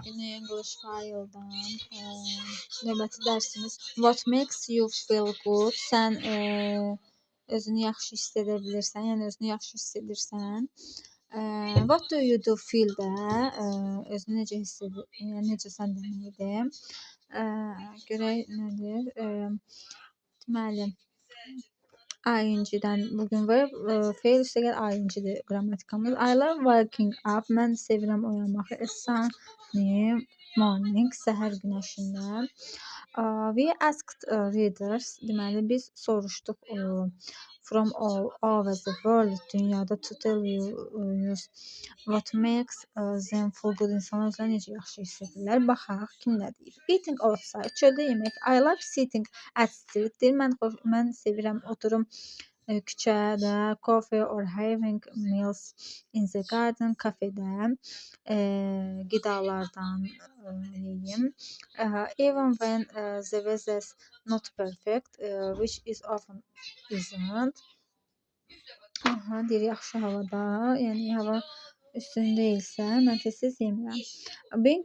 In English file'dan növbəti dərsimiz What makes you feel good? Sən özünü yaxşı hiss edə bilirsən, yəni özünü yaxşı hiss edirsən. What do you do feel də özünü necə hiss edir, yəni necə sən deməkdir. Görək nədir? Deməli ING-dən bugün var. Feil üstəgəl ING-dir qrammatikamız. I love waking up. Mən sevirəm oyanmağı. A sunny morning. Səhər günəşində. We asked readers. Deməli biz soruşduq from all over the world, dünyada to tell you what makes them feel good. İnsanlar özlərini necə yaxşı hiss edirlər. Baxaq kim nə deyir. Eating outside. Çöldə yemək. I love sitting at street. Deyir, mən sevirəm oturum küçədə, coffee or having meals in the garden, kafedə, qidalardan yeyim. Even when the weather's not perfect, which is often isn't. Deyir, yaxşı havada, yəni hava üstün deyilsə, mən tez-tez yemirəm. Being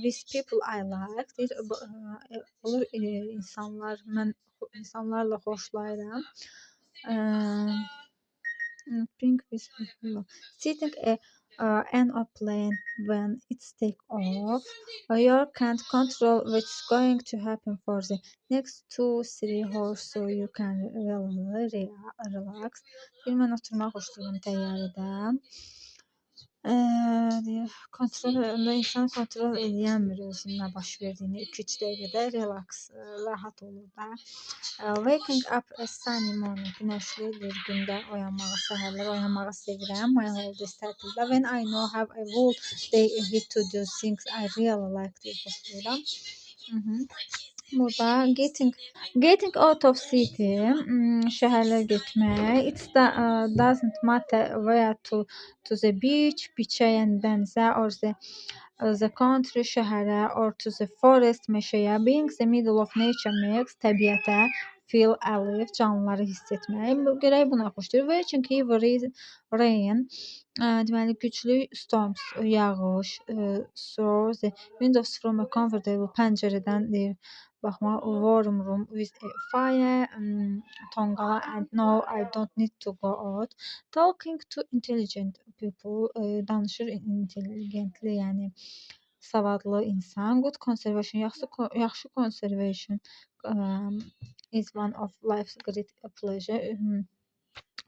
with people I like, deyir, olur mən insanlarla xoşlayıram. Being with people. Sitting an airplane when it's take off. You can't control what's going to happen for the next 2-3 hours, so you can really relax. Deyir, mən oturmaq xoşlayıram təyyarədə. Deyir, insan kontrol edəmir özünə baş verdiyini 2-3 dəqiqədə relax, rahat olur da. Waking up a sunny morning, günəşli bir gündə oyanmağı, səhərlər oyanmağı sevirəm. My holidays tətildə. When I know how I will day ahead to do things I really like, deyir, xoşlayıram. Burada getting out of city, şəhərlər getmək. It doesn't matter where to the beach, beachə yəni dənizə, or the country, şəhərə, or to the forest, meşəyə. Being the middle of nature makes, təbiətə, feel alive, canlıları hiss etmək. Görək buna xoşdur. Watching heavy rain, deməli güclü storms, yağış, through the windows from a comfortable, pəncərədən deyir, baxma, warm room with a fire, tonqala, and no, I don't need to go out. Talking to intelligent people, danışır intelligentli, yəni savadlı insan. Good conservation, yaxşı conservation is one of life's great pleasure.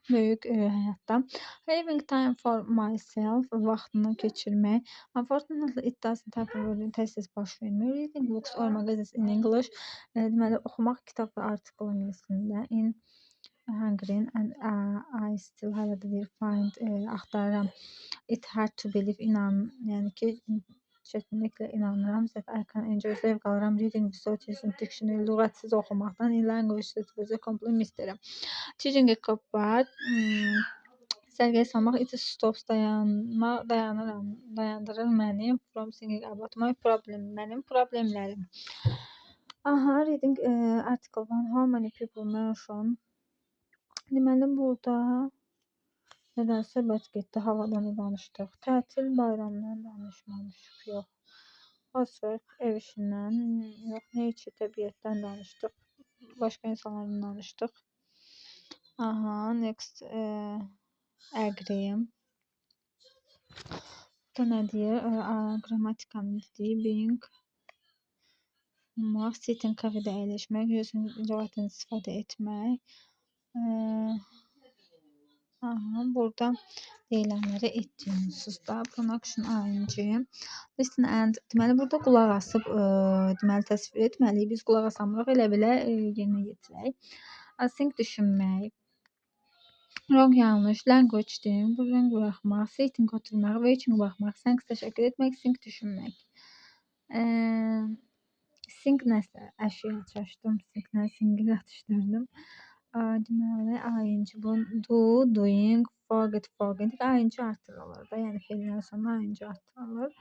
Böyük həyatda. Having time for myself, vaxtını keçirmək. Unfortunately, it doesn't happen, tez-tez baş vermir. Reading books or magazines in English. Deməli, oxumaq kitab və artikel ingiliscəsində. In Hungary and I still hələ də find, axtarıram. It hard to believe, yəni ki, çətinliklə inanıram. That I can enjoy, zövq alıram. Reading without using dictionary, lüğətsiz oxumaqdan. In language that was a complete mystery. Teaching a copyright, sərgiyə salmaq. It stops, dayandırır məni from thinking about my problem, mənim problemlərim. Reading article one, how many people mention. Deməli, burada nədən söhbət getdi, havadan danışdıq. Tətil, bayramdan danışmamışıq, yox. Housework, ev işindən, yox. Nature, təbiətdən danışdıq. Başqa insanlardan danışdıq. Next, agree. Bu nə deyir? Qrammatikanın dediyi being, sitting, kafedə əyləşmək, using lüğətini istifadə etmək. Burada deyilənləri etdiyiniz da pronoun ing. Listen and, deməli burada qulaq asıb, deməli təsvir etməliyik. Biz qulaq asamırıq, elə belə yerinə yetirək. Think, düşünmək. Wrong, yanlış. Language deyim. Buradan buraxmaq. Sitting, oturmaq. Waiting, baxmaq. Thanks, təşəkkür etmək. Think, düşünmək. Think nəsə, əşya çaşdım. Think-lə singi qatışdırdım. Deməli, ing, bu do, doing, forget, forgetting. Ing artırılır da, yəni feildən sonra ing artırılır.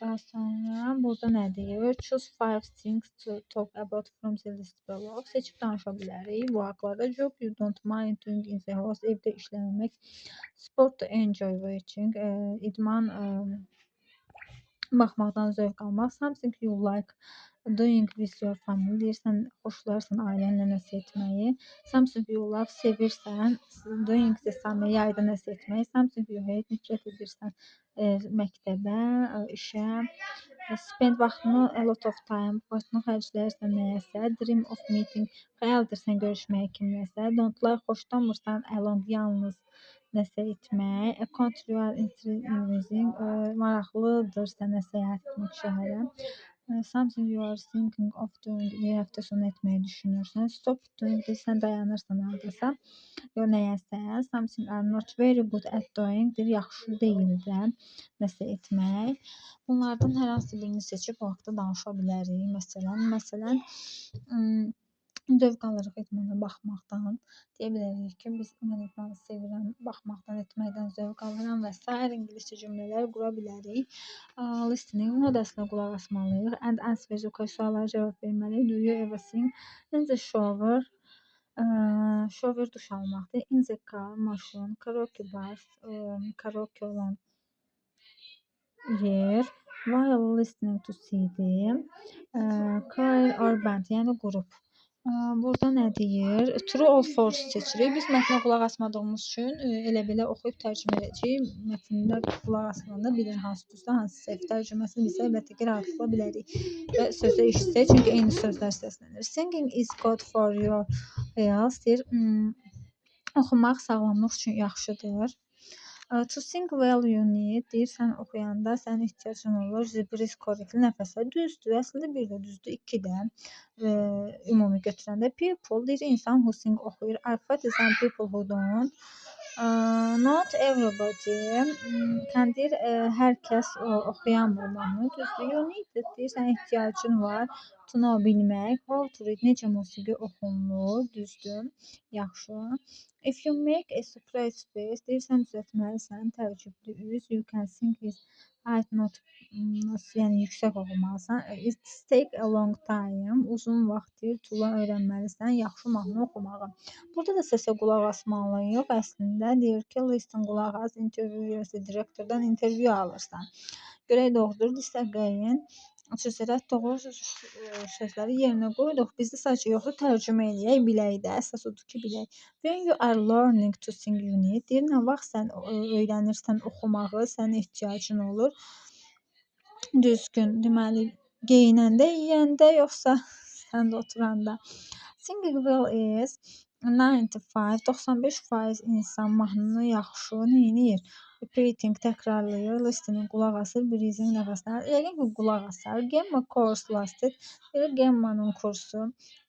Daha sonra burada nə deyir? Choose five things to talk about from the list below. Seçib danışa bilərik. Bu haqlarda job you don't mind doing in the house, evdə işləmək, sport to enjoy watching, idman baxmaqdan zövq almaq, something you like doing with your family, deyirsən xoşlayırsan ailənlə nəsə etməyi, something you love sevirsən, doing the same yayda nəsə etməyi, something you hate nifrət edirsən məktəbə, işə, spend vaxtını a lot of time, vaxtını xərcləyirsən nəyəsə, dream of meeting, xəyal edirsən görüşməyə kimləsə, don't like xoşlamırsan alone yalnız nəsə etmək, a country you are interested in visiting, maraqlıdır sənə səyahət etmək şəhərə, something you are thinking of doing, bir həftə sonu etməyi düşünürsən, stop doing this, sən dayanırsan hardasa, yo nəyəsə, something are not very good at doing, bir yaxşı deyil də nəsə etmək. Bunlardan hər hansı birini seçib bu haqda danışa bilərik. Məsələn, zövq alırıq idmana baxmaqdan. Deyə bilərik ki, mən idmanı sevirəm, baxmaqdan, etməkdən zövq alıram və sair ingiliscə cümlələr qura bilərik. Listening modəsinə qulaq asmalıyıq. And answer suallara cavab verməliyik. Do you ever sing in the shower? Shower duş almaqdır. In the car, maşın, karaoke bar, karaoke olan yer. While listening to CD, choir or band, yəni qrup. Burada nə deyir? True or false seçirik. Biz mətnə qulaq asmadığımız üçün elə belə oxuyub tərcümə edəcəyik. Mətndə qulaq asılanda bilir hansı düzdür, hansı səhv. Tərcüməsini bilsə əlbəttə ki, rahatlıqla bilərik və sözü eşitsək, çünki eyni sözlər səslənir. Singing is good for your health deyir. Oxumaq sağlamlıq üçün yaxşıdır. To sing well you need, deyirsən oxuyanda sənin ehtiyacın olur. The breathe correctly, nəfəsə düzdür. Əslində bir də düzdür, 2 də ümumi götürəndə. People deyir insan who sing oxuyur. Alpha some people who don't. Not everybody. Sən deyir hər kəs oxuyamır mahnı. Düzdür. You need it, deyir sənin ehtiyacın var. To know bilmək. How to read, necə musiqi oxunur. Düzdür. Yaxşı. If you make a surprise face, deyirsən düzəltməlisən, təəccüblü üz. You can sing with high note, yəni yüksək oxumalısan. It take a long time, uzun vaxt deyir, to öyrənməlisən, yaxşı mahnı oxumağı. Burada da səsə qulaq asmalıyıq. Əslində deyir ki, listen qulaq as, interview direktordan interview alırsan. Görək doğrudur, this again. Sözlərə doğru sözləri yerinə qoyduq. Bizdə sadəcə yoxdur, tərcümə eləyək, bilək də. Əsas odur ki, bilək. When you are learning to sing you need, deyir, nə vaxt sən öyrənirsən oxumağı, sənin ehtiyacın olur. Düzgün, deməli, geyinəndə, yeyəndə, yoxsa sən də oturanda. Singing well is 95% insan mahnını yaxşı neyinir? Repeating, təkrarlayır, listening, qulaq asır, breathing, nəfəslər. Yəqin ki, qulaq asar. Gemma course lasted. Gemma'nın kursu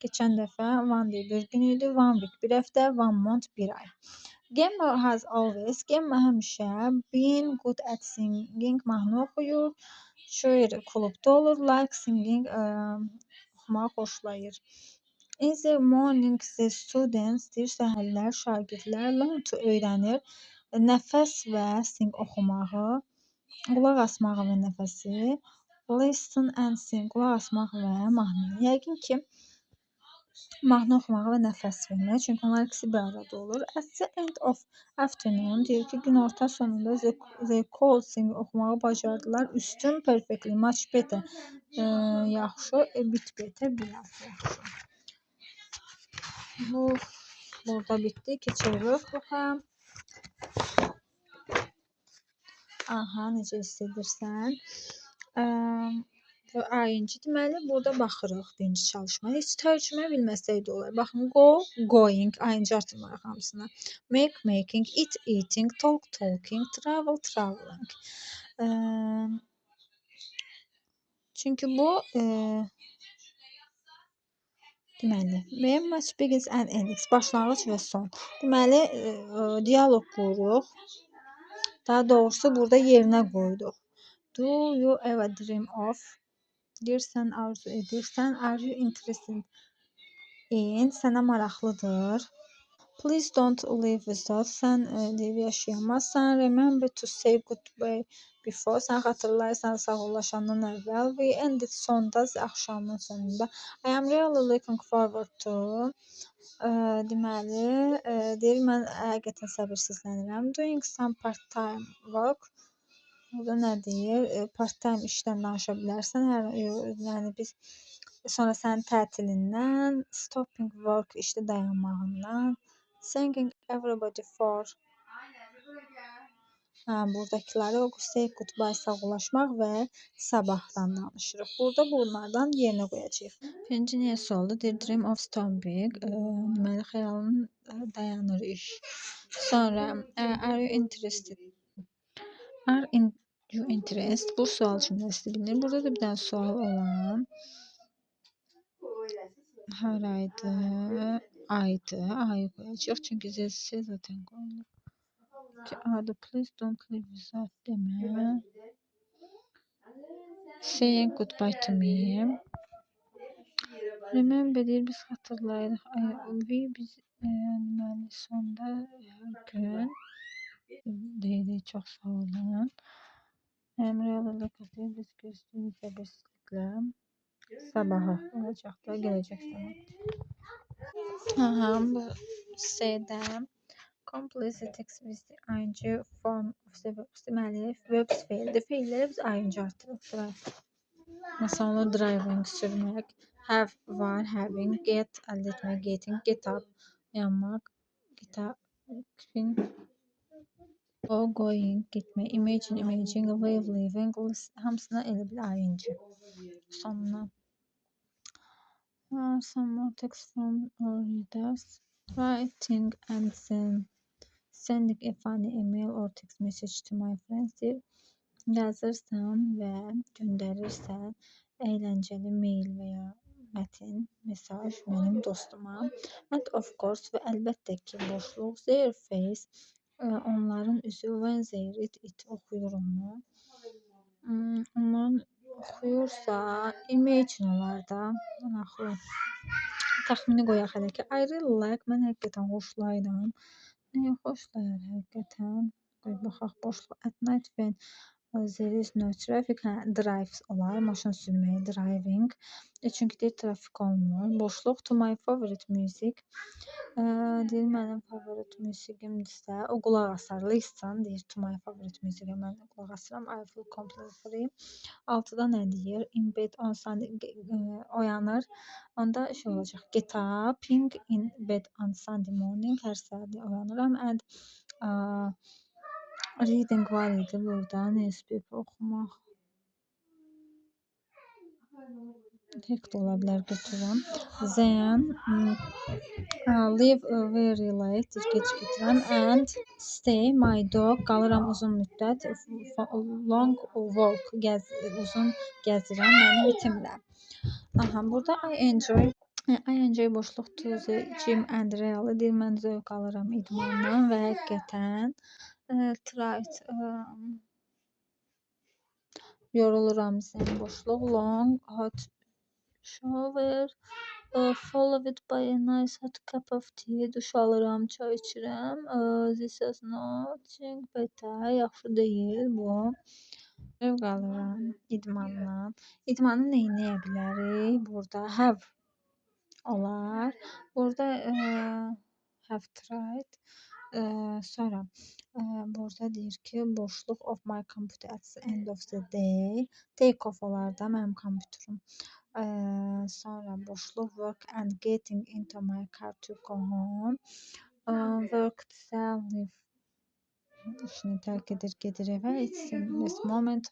keçən dəfə one day bir gün idi, one week bir həftə, one month bir ay. Gemma has always, Gemma həmişə been good at singing, mahnı oxuyur. Şöyle klubda olur, like singing, oxumağı xoşlayır. In the morning, the students, deyir səhərlər şagirdlər learn to öyrənir. Nəfəs və sing oxumağı, qulaq asmağı və nəfəsi, listen and sing, qulaq asmaq və mahnı. Yəqin ki, mahnı oxumağı və nəfəs vermək, çünki onlar ikisi bir arada olur. At the end of afternoon, deyir ki, gün orta sonunda they could sing, oxumağı bacardılar. Üstün, perfectly, much better, yaxşı, a bit better, biraz yaxşı. Bu burada bitdi. Keçirik workbook-a. Aha, necə hiss edirsən? Ayıncı, deməli, burada baxırıq birinci çalışmaya. Heç tərcümə bilməsək də olar. Baxın, go, going, ayıncı artırmarıq hamısına. Make, making, eat, eating, talk, talking, travel, traveling. Çünki bu deməli, very much begins and ends, başlanğıc və son. Deməli, dialoq qururuq. Daha doğrusu burada yerinə qoyduq. Do you ever dream of? Deyirsən, arzu edirsən. Are you interested in? Sənə maraqlıdır. Please don't leave without. Sən deyib yaşayamazsan. Remember to say goodbye before. Sən xatırlayırsan sağollaşandan əvvəl. We ended sonda, axşamın sonunda. I am really looking forward to. Deməli, deyir mən həqiqətən səbirsizlənirəm. Doing some part-time work. Burada nə deyir? Part-time işdən danışa bilərsən. Yəni biz sonra sənin tətilindən, stopping work işdə dayanmağından, thanking everybody for buradakiləri say goodbye sağollaşmaq və sabahdan danışırıq. Burada bunlardan yerinə qoyacağıq. Birinci niyə oldu? Dream of stopping. Deməli xəyalın dayanır iş. Sonra are you interested? Are in you interest? Bu sual cümləsi bilinir. Burada da bir dənə sual olan haraydı? Aydı. Ayı qoyacağıq. Çünki Z zaten qoyulur. Adı please don't leave without demə. Saying goodbye to me. Remember deyir, biz xatırlayırıq. Biz deməli sonda hər gün deyirik, çox sağ olun. Reallık deyir, biz gözləyirik səbirsizliklə. Sabahı olacaq da, gələcək zaman. Bu sayda complex text with the ing form of the verbs. Deməli, verbs feildir. Feilləri biz ing artırırıq. Mesela driving, sürmək, have var, having, get, əldə etmək, getting, get up, uyanmaq, get up, go, going, gitmək, imagine, imaging, live, living, hamısına elə bir ing. Sonuna. Some more text from our readers. Writing and sending a funny email or text message to my friends. Yazırsan və göndərirsən əyləncəli mail və ya mətin, mesaj mənim dostuma. And of course və əlbəttə ki, boşluq, their face, onların üzü, when they read it, oxuyur onu. Onların oxuyursa, imagine olar da, maraqlı. Təxmini qoyaq hələ ki, I really like, mən həqiqətən xoşlayıram. Nəyə xoşlayır həqiqətən? Qoy baxaq, boşluq. At night when there is no traffic, drives olar, maşın sürməyi, driving. Çünki deyir, trafik olmur. Boşluq, to my favorite music. Deyir, mənim favorit musiqimdirsə, o qulaq asar, listen, deyir, to my favorite music, mən qulaq asıram, I feel completely free. 6-da nə deyir? In bed on Sunday, oyanır. Onda şey olacaq, get up, in bed on Sunday morning, hər səhər oyanıram. And reading var idi burada, newspaper oxumaq. Hekt ola bilər, götürürəm. Then leave very late, gec getirəm. And stay, my dog, qalıram uzun müddət. Long walk, uzun gəzirəm mənim itimlə. Burada I enjoy boşluq to the gym and really deyir, mən zövq alıram idmandan və həqiqətən tried yoruluram sən boşluq, long hot shower, followed by a nice hot cup of tea, duş alıram, çay içirəm. This is nothing better, yaxşı deyil bu. Zövq alıram idmandan. İdmanı nə edə bilərik? Burada have olar. Burada have tried. Sonra burada deyir ki, boşluq of my computer at the end of the day. Take off olar da mənim kompüterim. Sonra boşluq work and getting into my car to go home. Work live. İşini tərk edir, gedir evə. It's this moment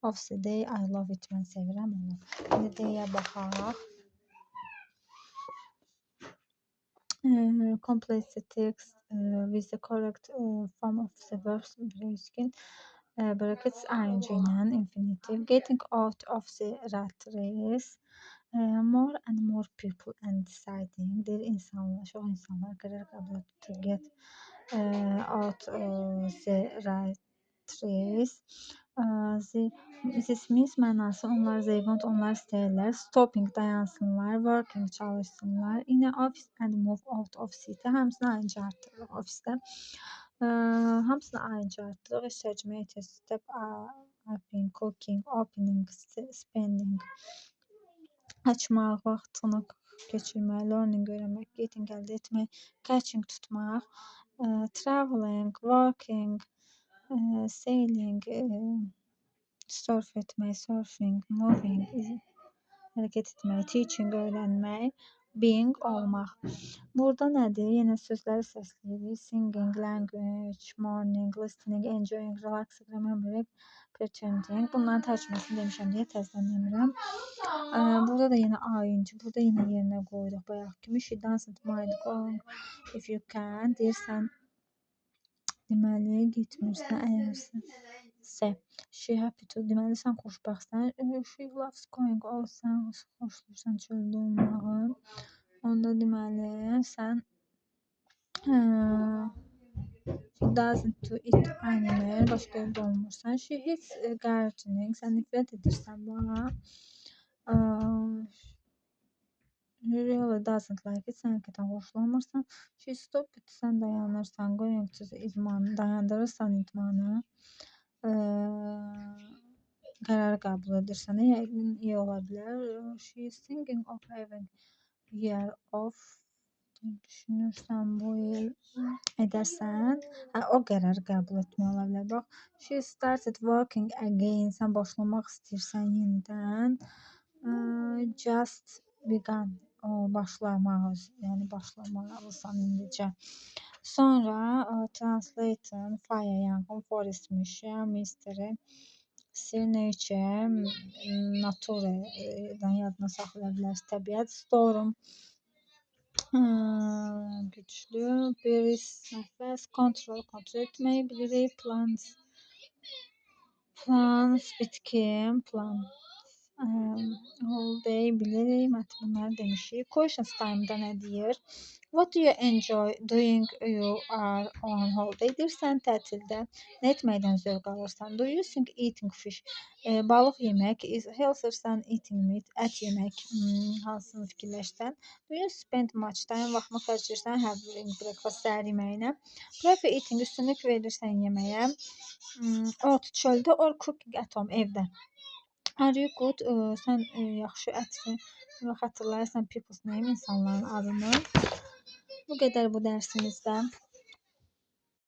of the day. I love it. Mən sevirəm onu. İndi deyə baxaq. Complete the text with the correct form of the verbs brackets ing ilə infinitive. Getting out of the rat race. More and more people and deciding. Deyir, çox insanlar qərar qəbul edir to get out the rat trees. This means mənası onlar they want onlar istəyirlər. Stopping dayansınlar, working çalışsınlar. In a office and move out of city. Hamısını ayınca artırırıq ofisdə. Hamısını ayınca artırırıq. Research methods, step upping, cooking, opening, spending. Açmaq, vaxtını keçirmək, learning öyrənmək, getting əldə etmək, catching tutmaq, traveling, working, sailing, surf etmək, surfing, moving, hərəkət etmək, teaching öyrənmək, being olmaq. Burada nədir? Yenə sözləri səsləyirik. Singing, language, morning, listening, enjoying, relaxing, remembering, pretending. Bunların tərcüməsini demişəm deyə təzədən demirəm. Burada da yenə ayıncı, burada yenə yerinə qoyuruq bayaq kimi. She doesn't mind going if you can. Deyirsən, deməli, getmirsən, əyərsə. She happy to, deməli, sən xoşbəxtsən. She loves going, o, sən xoşlayırsan çöldə olmağı. Onda deməli, sən she doesn't to eat animal, başqa yerdə olmursan. She hates gardening, sən nifrət edirsən buna. She really doesn't like it, sən həqiqətən xoşlamırsan. She stopped, sən dayanırsan. Going to the idmanı, dayandırırsan idmanı. Qərar qəbul edirsən. Yəqin iyi ola bilər. She is thinking of having year off. Düşünürsən bu il edərsən. O qərar qəbul etmək ola bilər. Bax, she started working again. Sən başlamaq istəyirsən yenidən. Just begun. O başlamaq, yəni başlamalısan indicə. Sonra translating, fire, yanğın, forest, meşə, mystery, nature, naturdan yadına saxlaya bilərsən, təbiət, storm, güclü, breeze, nəfəs, control, kontrol etmək bilirik, plants, bitki, plant. Holiday bilirik, bunları demişik. Questions time'da nə deyir? What do you enjoy doing you are on holiday? Deyirsən tətildə nə etməkdən zövq alırsan? Do you think eating fish? Balıq yemək is healthier than eating meat? Ət yemək hansını fikirləşsən? Do you spend much time? Vaxtını xərcləyirsən having breakfast səhər yeməyinə? Prefer eating, üstünlük verirsən yeməyə. Out çöldə or cooking at home, evdə. Are you good? Sən yaxşı ətli xatırlayırsan people's name, insanların adını. Bu qədər bu dərsimizdə.